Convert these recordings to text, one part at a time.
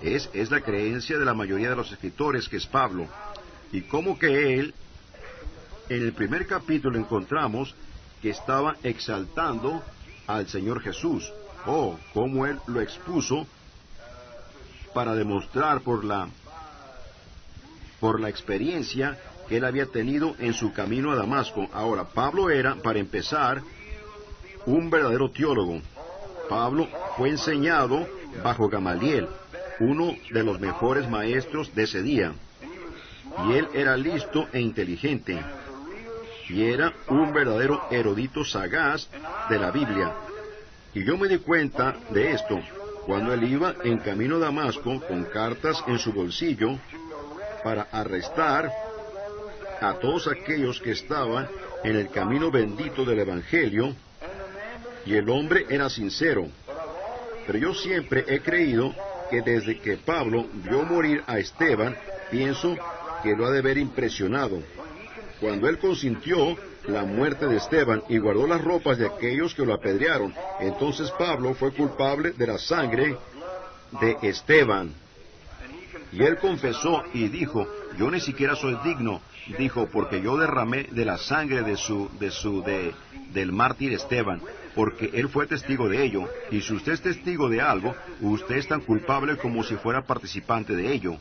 Es la creencia de la mayoría de los escritores que es Pablo. Y como que él, en el primer capítulo encontramos que estaba exaltando al Señor Jesús. Oh, cómo él lo expuso para demostrar por la experiencia que él había tenido en su camino a Damasco. Ahora, Pablo era, para empezar, un verdadero teólogo. Pablo fue enseñado bajo Gamaliel, uno de los mejores maestros de ese día. Y él era listo e inteligente. Y era un verdadero erudito sagaz de la Biblia. Y yo me di cuenta de esto cuando él iba en camino a Damasco con cartas en su bolsillo para arrestar a todos aquellos que estaban en el camino bendito del Evangelio, y el hombre era sincero. Pero yo siempre he creído que desde que Pablo vio morir a Esteban, pienso que lo ha de haber impresionado. Cuando él consintió la muerte de Esteban y guardó las ropas de aquellos que lo apedrearon, entonces Pablo fue culpable de la sangre de Esteban. Y él confesó y dijo, yo ni siquiera soy digno, dijo, porque yo derramé de la sangre del mártir Esteban, porque él fue testigo de ello, y si usted es testigo de algo, usted es tan culpable como si fuera participante de ello.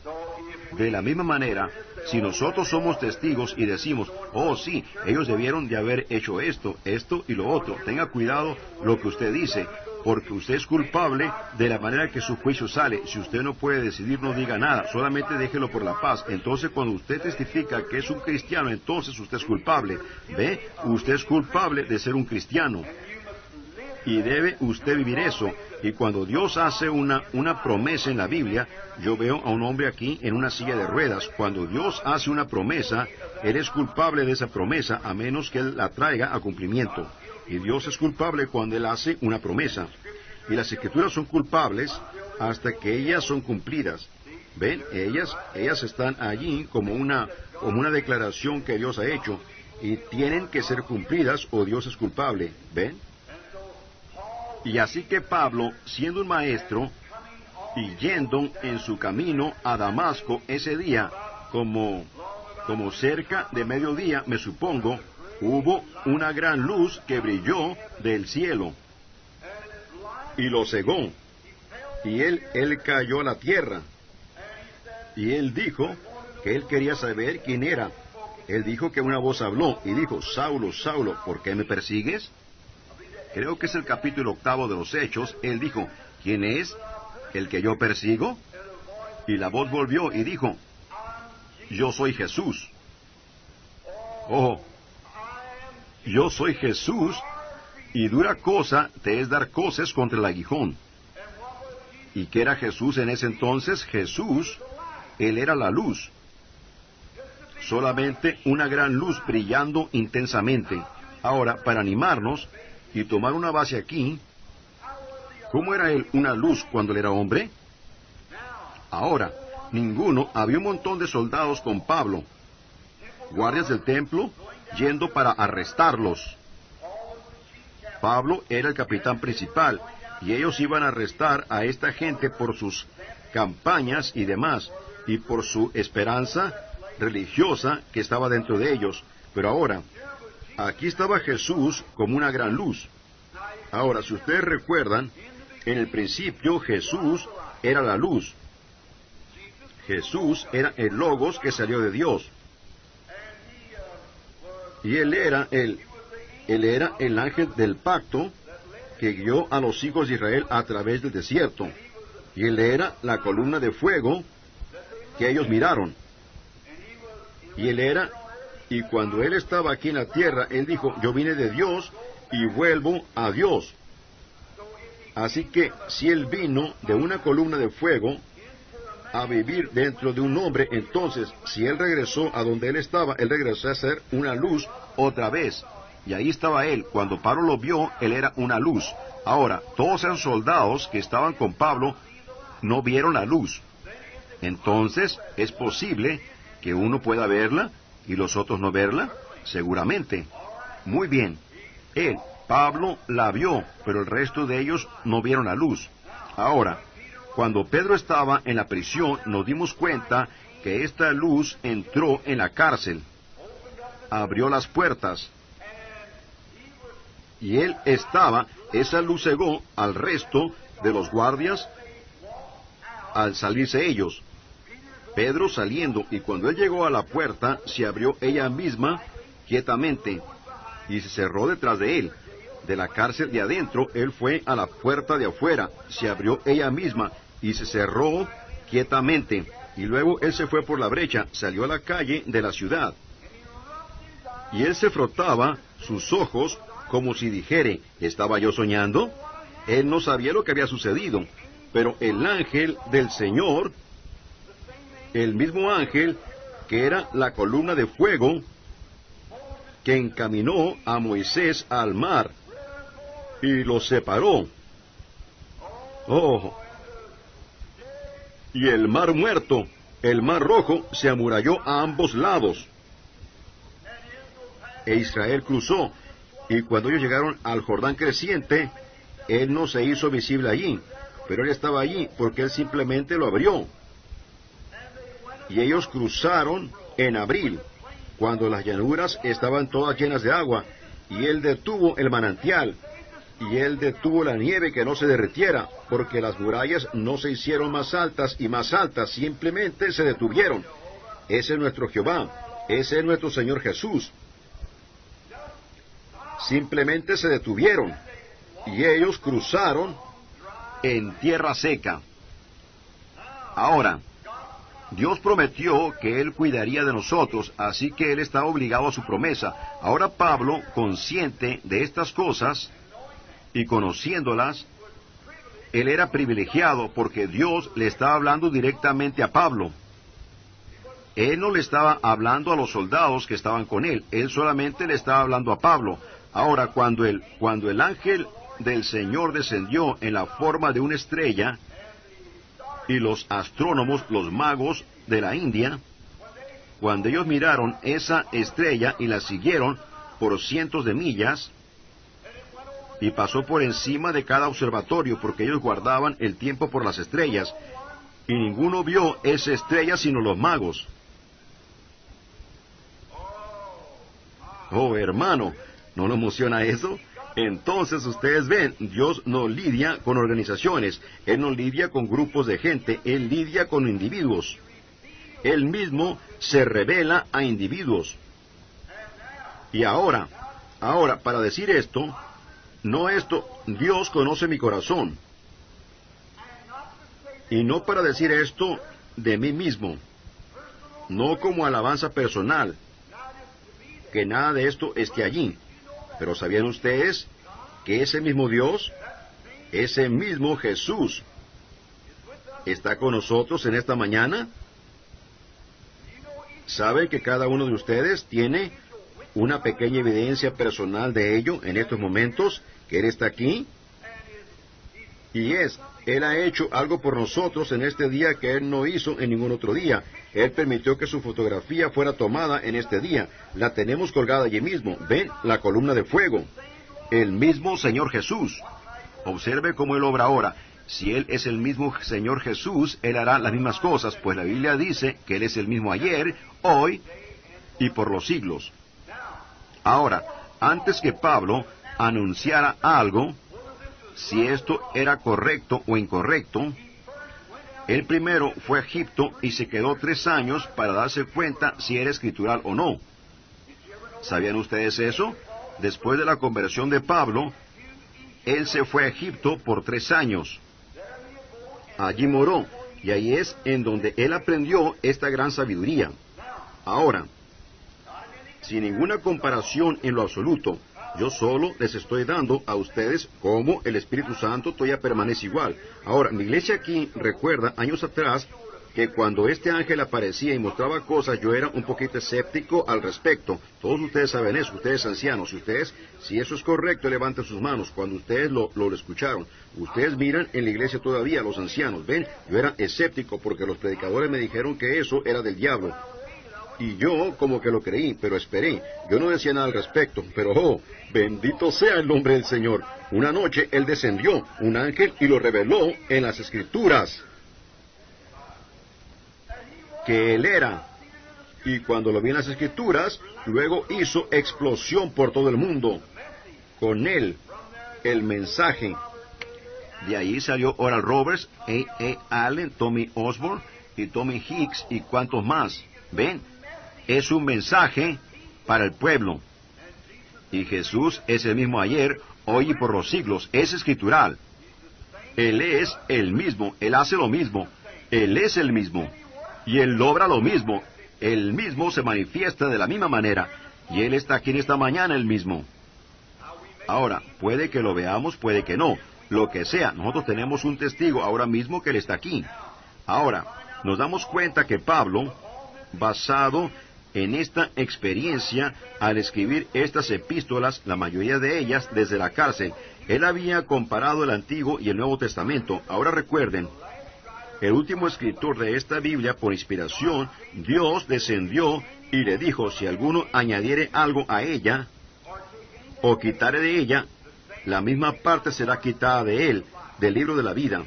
De la misma manera, si nosotros somos testigos y decimos, oh sí, ellos debieron de haber hecho esto, esto y lo otro, tenga cuidado lo que usted dice, porque usted es culpable de la manera que su juicio sale. Si usted no puede decidir, no diga nada, solamente déjelo por la paz. Entonces, cuando usted testifica que es un cristiano, entonces usted es culpable. ¿Ve? Usted es culpable de ser un cristiano. Y debe usted vivir eso. Y cuando Dios hace una promesa en la Biblia, yo veo a un hombre aquí en una silla de ruedas. Cuando Dios hace una promesa, Él es culpable de esa promesa, a menos que Él la traiga a cumplimiento. Y Dios es culpable cuando Él hace una promesa. Y las Escrituras son culpables hasta que ellas son cumplidas. ¿Ven? Ellas están allí como una declaración que Dios ha hecho. Y tienen que ser cumplidas o Dios es culpable. ¿Ven? Y así que Pablo, siendo un maestro, y yendo en su camino a Damasco ese día, como cerca de mediodía, me supongo, hubo una gran luz que brilló del cielo, y lo cegó, y él cayó a la tierra, y él dijo que él quería saber quién era. Él dijo que una voz habló, y dijo, Saulo, Saulo, ¿por qué me persigues? Creo que es el capítulo 8 de los Hechos. Él dijo, ¿quién es el que yo persigo? Y la voz volvió y dijo, yo soy Jesús. Oh, yo soy Jesús, y dura cosa te es dar coces contra el aguijón. ¿Y qué era Jesús en ese entonces? Jesús, Él era la luz. Solamente una gran luz brillando intensamente. Ahora, para animarnos y tomar una base aquí, ¿cómo era Él una luz cuando Él era hombre? Ahora, había un montón de soldados con Pablo, guardias del templo, yendo para arrestarlos. Pablo era el capitán principal, y ellos iban a arrestar a esta gente por sus campañas y demás, y por su esperanza religiosa que estaba dentro de ellos. Pero ahora, aquí estaba Jesús como una gran luz. Ahora, si ustedes recuerdan, en el principio Jesús era la luz. Jesús era el Logos que salió de Dios. Y Él era el ángel del pacto que guió a los hijos de Israel a través del desierto. Y Él era la columna de fuego que ellos miraron. Y cuando Él estaba aquí en la tierra, Él dijo, yo vine de Dios y vuelvo a Dios. Así que, si Él vino de una columna de fuego a vivir dentro de un hombre, entonces, si Él regresó a donde Él estaba, Él regresó a ser una luz otra vez. Y ahí estaba Él. Cuando Pablo lo vio, Él era una luz. Ahora, todos esos soldados que estaban con Pablo no vieron la luz. Entonces, ¿es posible que uno pueda verla y los otros no verla? Seguramente. Muy bien. Pablo la vio, pero el resto de ellos no vieron la luz. Ahora, Cuando Pedro estaba en la prisión, nos dimos cuenta que esta luz entró en la cárcel, abrió las puertas, y esa luz cegó al resto de los guardias al salirse ellos. Pedro saliendo, y cuando él llegó a la puerta, se abrió ella misma quietamente, y se cerró detrás de él. De la cárcel de adentro, él fue a la puerta de afuera, se abrió ella misma, y se cerró quietamente. Y luego él se fue por la brecha, salió a la calle de la ciudad. Y él se frotaba sus ojos como si dijere, ¿estaba yo soñando? Él no sabía lo que había sucedido, pero el ángel del Señor, el mismo ángel que era la columna de fuego, que encaminó a Moisés al mar y lo separó. Oh, y el mar muerto, el mar rojo, se amuralló a ambos lados. E Israel cruzó, y cuando ellos llegaron al Jordán creciente, él no se hizo visible allí, pero él estaba allí porque él simplemente lo abrió. Y ellos cruzaron en abril, cuando las llanuras estaban todas llenas de agua, y él detuvo el manantial, y él detuvo la nieve que no se derritiera, porque las murallas no se hicieron más altas y más altas, simplemente se detuvieron. Ese es nuestro Jehová, ese es nuestro Señor Jesús. Simplemente se detuvieron, y ellos cruzaron en tierra seca. Ahora, Dios prometió que Él cuidaría de nosotros, así que Él está obligado a su promesa. Ahora Pablo, consciente de estas cosas y conociéndolas, él era privilegiado porque Dios le estaba hablando directamente a Pablo. Él no le estaba hablando a los soldados que estaban con él, él solamente le estaba hablando a Pablo. Ahora, cuando el ángel del Señor descendió en la forma de una estrella, y los astrónomos, los magos de la India, cuando ellos miraron esa estrella y la siguieron por cientos de millas, y pasó por encima de cada observatorio, porque ellos guardaban el tiempo por las estrellas, y ninguno vio esa estrella sino los magos. Oh, hermano, ¿no lo emociona eso? Entonces ustedes ven, Dios no lidia con organizaciones, Él no lidia con grupos de gente, Él lidia con individuos. Él mismo se revela a individuos. Y ahora, para decir esto, Dios conoce mi corazón. Y no para decir esto de mí mismo, no como alabanza personal, que nada de esto esté allí. Pero ¿sabían ustedes que ese mismo Dios, ese mismo Jesús, está con nosotros en esta mañana? ¿Saben que cada uno de ustedes tiene una pequeña evidencia personal de ello en estos momentos, que Él está aquí? Y Él ha hecho algo por nosotros en este día que Él no hizo en ningún otro día. Él permitió que su fotografía fuera tomada en este día. La tenemos colgada allí mismo. ¿Ven? La columna de fuego. El mismo Señor Jesús. Observe cómo Él obra ahora. Si Él es el mismo Señor Jesús, Él hará las mismas cosas, pues la Biblia dice que Él es el mismo ayer, hoy y por los siglos. Ahora, antes que Pablo anunciara algo, si esto era correcto o incorrecto, él primero fue a Egipto y se quedó 3 años para darse cuenta si era escritural o no. ¿Sabían ustedes eso? Después de la conversión de Pablo, él se fue a Egipto por 3 años. Allí moró, y ahí es en donde él aprendió esta gran sabiduría. Ahora, sin ninguna comparación en lo absoluto, yo solo les estoy dando a ustedes cómo el Espíritu Santo todavía permanece igual. Ahora, mi iglesia aquí recuerda años atrás que cuando este ángel aparecía y mostraba cosas, yo era un poquito escéptico al respecto. Todos ustedes saben eso, ustedes ancianos. Si eso es correcto, levanten sus manos. Cuando ustedes lo escucharon, ustedes miran en la iglesia todavía, los ancianos. Ven, yo era escéptico porque los predicadores me dijeron que eso era del diablo. Y yo como que lo creí, pero esperé. Yo no decía nada al respecto, pero oh, bendito sea el nombre del Señor. Una noche Él descendió, un ángel, y lo reveló en las Escrituras, que Él era. Y cuando lo vi en las Escrituras, luego hizo explosión por todo el mundo. Con Él, el mensaje. De ahí salió Oral Roberts, A. Allen, Tommy Osborne y Tommy Hicks y cuantos más. ¿Ven? Es un mensaje para el pueblo. Y Jesús es el mismo ayer, hoy y por los siglos. Es escritural. Él es el mismo. Él hace lo mismo. Él es el mismo. Y Él obra lo mismo. Él mismo se manifiesta de la misma manera. Y Él está aquí en esta mañana el mismo. Ahora, puede que lo veamos, puede que no. Lo que sea, nosotros tenemos un testigo ahora mismo que Él está aquí. Ahora, nos damos cuenta que Pablo, basado en esta experiencia, al escribir estas epístolas, la mayoría de ellas desde la cárcel, él había comparado el Antiguo y el Nuevo Testamento. Ahora recuerden, el último escritor de esta Biblia, por inspiración, Dios descendió y le dijo, si alguno añadiere algo a ella, o quitare de ella, la misma parte será quitada de él, del libro de la vida.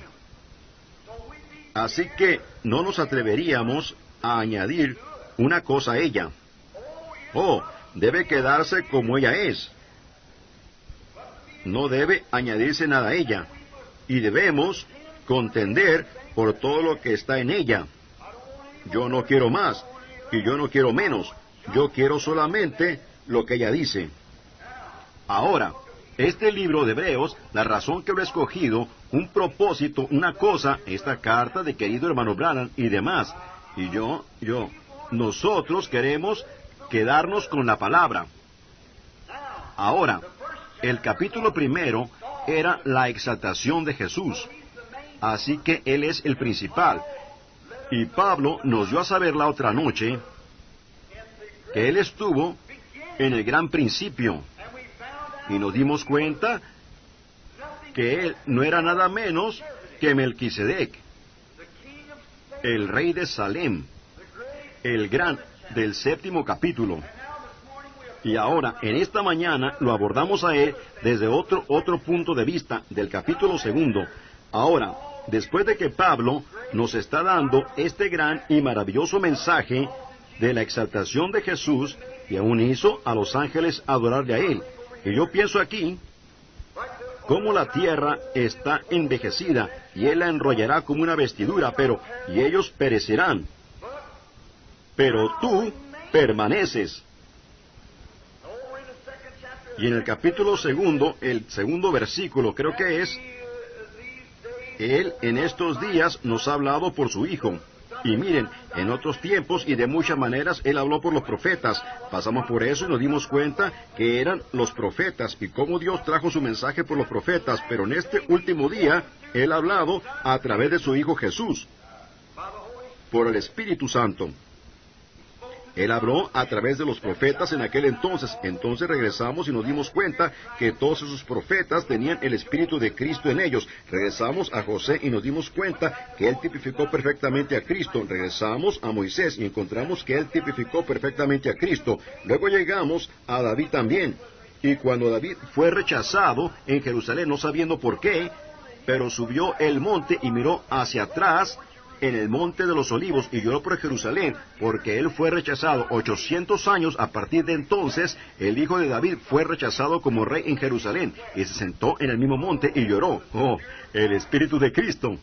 Así que no nos atreveríamos a añadir una cosa a ella. Oh, debe quedarse como ella es. No debe añadirse nada a ella. Y debemos contender por todo lo que está en ella. Yo no quiero más, y yo no quiero menos. Yo quiero solamente lo que ella dice. Ahora, este libro de Hebreos, la razón que lo he escogido, un propósito, una cosa, esta carta de querido hermano Branham y demás. Y nosotros queremos quedarnos con la palabra. Ahora, el capítulo primero era la exaltación de Jesús. Así que Él es el principal. Y Pablo nos dio a saber la otra noche que Él estuvo en el gran principio. Y nos dimos cuenta que Él no era nada menos que Melquisedec, el rey de Salem, el gran del 7º capítulo. Y ahora, en esta mañana, lo abordamos a Él desde otro punto de vista del capítulo 2. Ahora, después de que Pablo nos está dando este gran y maravilloso mensaje de la exaltación de Jesús, y aún hizo a los ángeles adorarle a Él. Y yo pienso aquí, cómo la tierra está envejecida, y Él la enrollará como una vestidura, y ellos perecerán. Pero tú permaneces. Y en el capítulo 2, el 2º versículo, creo que es, Él en estos días nos ha hablado por su Hijo. Y miren, en otros tiempos y de muchas maneras Él habló por los profetas. Pasamos por eso y nos dimos cuenta que eran los profetas y cómo Dios trajo su mensaje por los profetas. Pero en este último día, Él ha hablado a través de su Hijo Jesús, por el Espíritu Santo. Él habló a través de los profetas en aquel entonces. Entonces regresamos y nos dimos cuenta que todos esos profetas tenían el Espíritu de Cristo en ellos. Regresamos a José y nos dimos cuenta que él tipificó perfectamente a Cristo. Regresamos a Moisés y encontramos que él tipificó perfectamente a Cristo. Luego llegamos a David también. Y cuando David fue rechazado en Jerusalén, no sabiendo por qué, pero subió el monte y miró hacia atrás en el monte de los olivos y lloró por Jerusalén, porque él fue rechazado 800 años. A partir de entonces, el hijo de David fue rechazado como rey en Jerusalén, y se sentó en el mismo monte y lloró. Oh, el Espíritu de Cristo,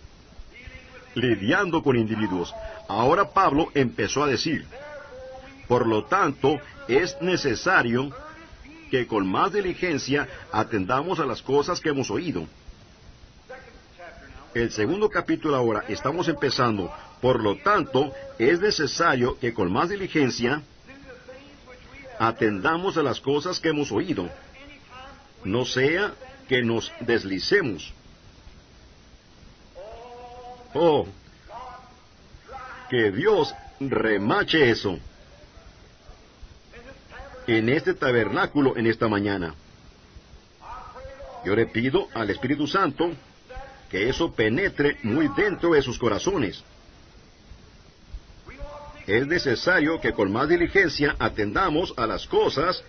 lidiando con individuos. Ahora Pablo empezó a decir, por lo tanto, es necesario que con más diligencia atendamos a las cosas que hemos oído. El 2º capítulo ahora, estamos empezando. Por lo tanto, es necesario que con más diligencia atendamos a las cosas que hemos oído. No sea que nos deslicemos. Oh, que Dios remache eso en este tabernáculo en esta mañana. Yo le pido al Espíritu Santo que eso penetre muy dentro de sus corazones. Es necesario que con más diligencia atendamos a las cosas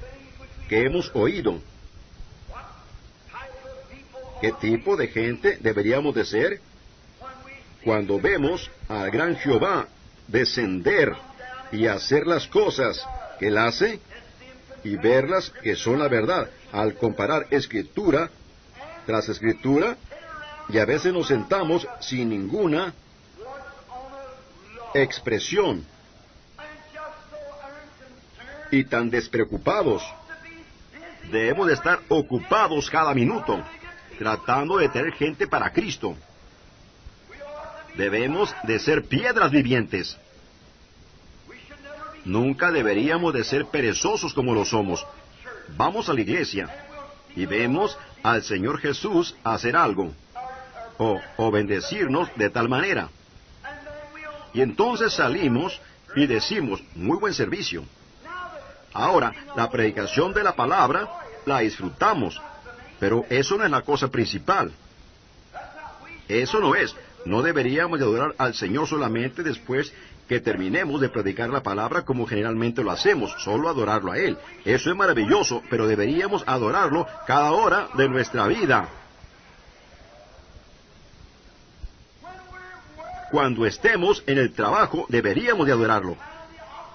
que hemos oído. ¿Qué tipo de gente deberíamos de ser? Cuando vemos al gran Jehová descender y hacer las cosas que Él hace, y verlas que son la verdad, al comparar escritura tras escritura, y a veces nos sentamos sin ninguna expresión, y tan despreocupados. Debemos de estar ocupados cada minuto, tratando de tener gente para Cristo. Debemos de ser piedras vivientes. Nunca deberíamos de ser perezosos como lo somos. Vamos a la iglesia y vemos al Señor Jesús hacer algo, o bendecirnos de tal manera. Y entonces salimos y decimos, muy buen servicio. Ahora, la predicación de la palabra la disfrutamos, pero eso no es la cosa principal. Eso no es. No deberíamos de adorar al Señor solamente después que terminemos de predicar la palabra como generalmente lo hacemos, solo adorarlo a Él. Eso es maravilloso, pero deberíamos adorarlo cada hora de nuestra vida. Cuando estemos en el trabajo, deberíamos de adorarlo.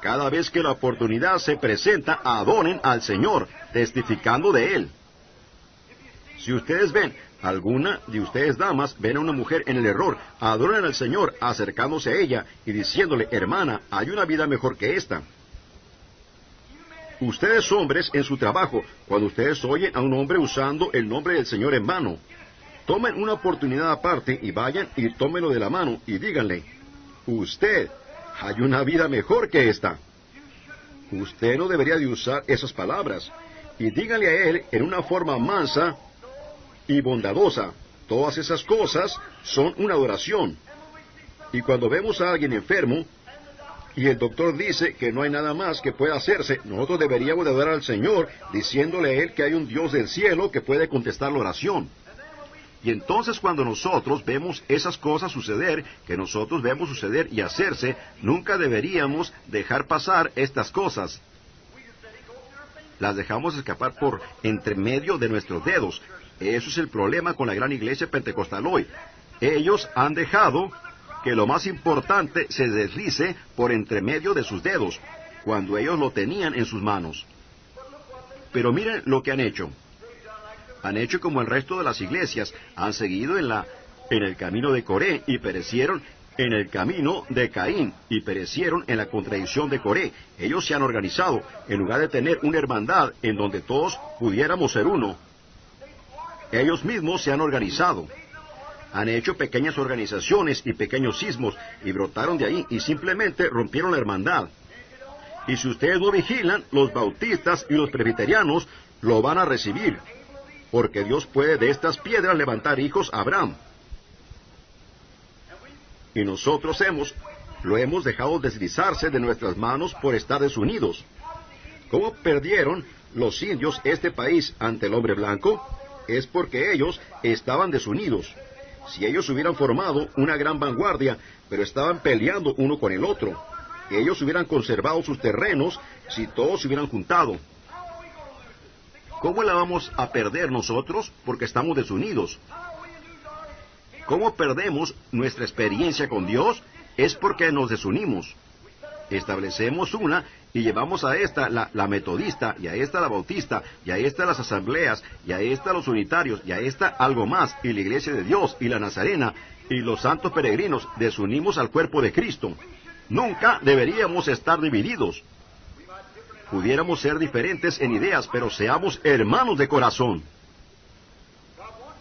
Cada vez que la oportunidad se presenta, adoren al Señor, testificando de Él. Si ustedes ven, alguna de ustedes damas ven a una mujer en el error, adoren al Señor acercándose a ella y diciéndole, hermana, hay una vida mejor que esta. Ustedes hombres en su trabajo, cuando ustedes oyen a un hombre usando el nombre del Señor en vano, tomen una oportunidad aparte y vayan y tómenlo de la mano y díganle, usted, hay una vida mejor que esta. Usted no debería de usar esas palabras. Y díganle a él en una forma mansa y bondadosa. Todas esas cosas son una adoración. Y cuando vemos a alguien enfermo, y el doctor dice que no hay nada más que pueda hacerse, nosotros deberíamos de adorar al Señor, diciéndole a Él que hay un Dios del cielo que puede contestar la oración. Y entonces cuando nosotros vemos esas cosas suceder, que nosotros vemos suceder y hacerse, nunca deberíamos dejar pasar estas cosas. Las dejamos escapar por entre medio de nuestros dedos. Eso es el problema con la gran iglesia pentecostal hoy. Ellos han dejado que lo más importante se deslice por entre medio de sus dedos, cuando ellos lo tenían en sus manos. Pero miren lo que han hecho. Han hecho como el resto de las iglesias, han seguido en el camino de Coré y perecieron en el camino de Caín y perecieron en la contradicción de Coré. Ellos se han organizado, en lugar de tener una hermandad en donde todos pudiéramos ser uno. Ellos mismos se han organizado. Han hecho pequeñas organizaciones y pequeños sismos y brotaron de ahí y simplemente rompieron la hermandad. Y si ustedes no vigilan, los bautistas y los presbiterianos lo van a recibir, porque Dios puede de estas piedras levantar hijos a Abraham. Y nosotros lo hemos dejado deslizarse de nuestras manos por estar desunidos. ¿Cómo perdieron los indios este país ante el hombre blanco? Es porque ellos estaban desunidos. Si ellos hubieran formado una gran vanguardia, pero estaban peleando uno con el otro, ellos hubieran conservado sus terrenos si todos se hubieran juntado. ¿Cómo la vamos a perder nosotros? Porque estamos desunidos. ¿Cómo perdemos nuestra experiencia con Dios? Es porque nos desunimos. Establecemos una y llevamos a esta la metodista, y a esta la bautista, y a esta las asambleas, y a esta los unitarios, y a esta algo más, y la iglesia de Dios, y la nazarena, y los santos peregrinos. Desunimos al cuerpo de Cristo. Nunca deberíamos estar divididos. Pudiéramos ser diferentes en ideas, pero seamos hermanos de corazón.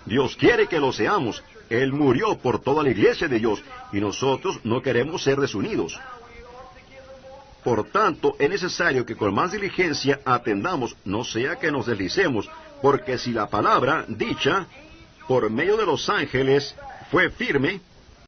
Dios quiere que lo seamos. Él murió por toda la iglesia de Dios, y nosotros no queremos ser desunidos. Por tanto, es necesario que con más diligencia atendamos, no sea que nos deslicemos, porque si la palabra dicha por medio de los ángeles fue firme,